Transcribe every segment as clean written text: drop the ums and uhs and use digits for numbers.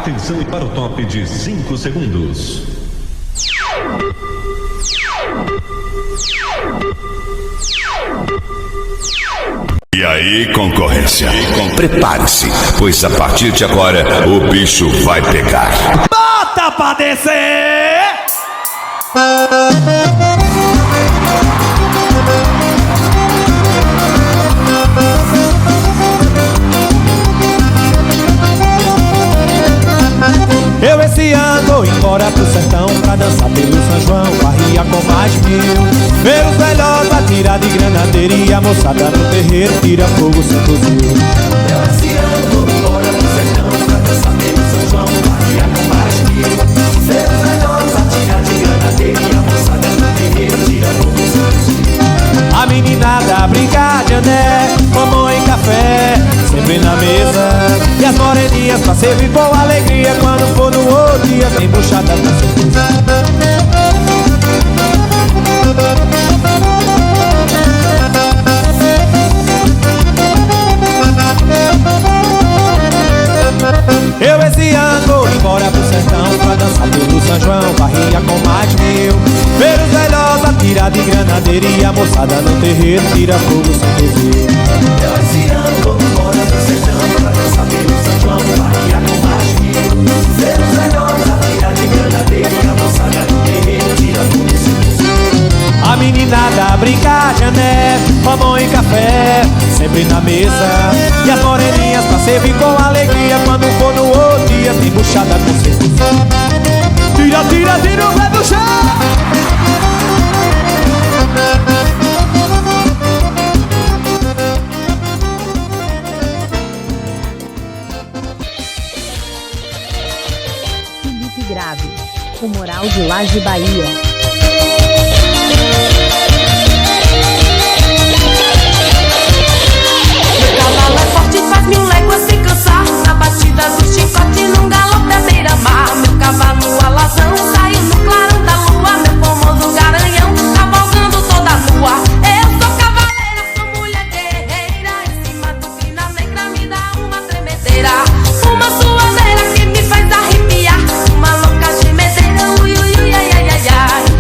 Atenção para o top de 5 segundos. E aí, concorrência? Prepare-se, pois a partir de agora o bicho vai pegar. Bota pra descer! Eu esse ano vou embora pro sertão pra dançar pelo São João, barria com mais mil. Ver os velhotes atirar de granadeiria, a moçada no terreiro tira fogo sem fuzil. Eu esse ano vou embora pro sertão pra dançar pelo São João, barria com mais mil. Ver os velhotes atirar de granadeiria, a moçada no terreiro tira fogo sem fuzil. A meninada brincar de ané, mamão e café, sempre na mesa. E as moreninhas pra servir com alegria, quando for no outro dia tem buchada com certeza. Eu esse ano vou embora pro sertão pra dançar pelo São João, barria com mais mil. Ver os velhotes atirar de granadeiria, a moçada no terreiro tira fogo sem fuzil. Eu esse ano vou embora pro sertão pra dançar pelo São João, barria com mais mil. Ver os velhotes atirar de granadeiria, a moçada no terreiro tira fogo sem fuzil. A meninada brincar de ané, mamão e café, sempre na mesa. E as moreninhas pra servir com alegria, quando for no outro dia tem buchada com certeza. Tira, tira, tira o pé do chão. Felipe Grave, o Moral de Laje, Bahia. Cavalo é forte, faz mil léguas sem cansar. Na batida do chicote, num galope à beira-mar. Meu cavalo alazão saiu no clarão da lua. Meu famoso garanhão, cavalgando toda nua. Eu sou cavaleira, sou mulher guerreira. Em cima do crina negra me dá uma tremedeira. Uma suadeira que me faz arrepiar. Uma louca gemedeira, ui, ui, ui, ai, ai, ai, ai.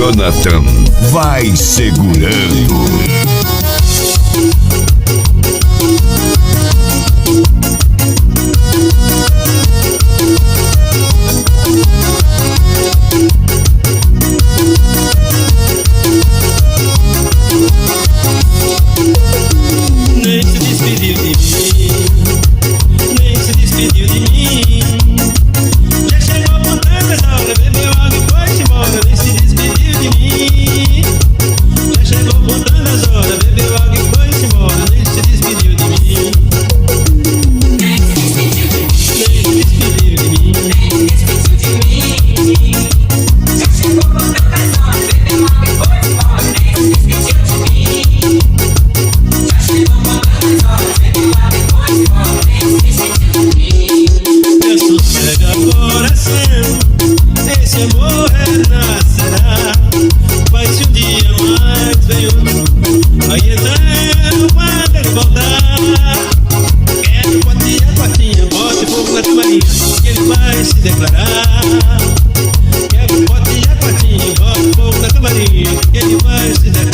Jonathan vai segurando. Nem se despediu de mim, nem se despediu de mim. Já chegou por tantas horas, bebeu água e foi-se embora. Nem se despediu de mim. Já chegou por tantas horas, bebeu água e foi-se embora. Nem se despediu de mim. Nem se despediu de mim. Nem se despediu de mim. Já chegou por tantas horas, bebeu água e foi-se embora. Nem se despediu de mim. Já chegou por tantas horas, bebeu água e foi-se embora. Nem se despediu de mim. Meu sossega coração, esse amor renascerá. Vai se um dia mais vem outro, aí então quando ele voltar, quero potinha, bote fogo na camarinha, que ele vai se declarar. Quero potinha, bote fogo na camarinha, que ele vai se declarar.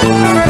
Música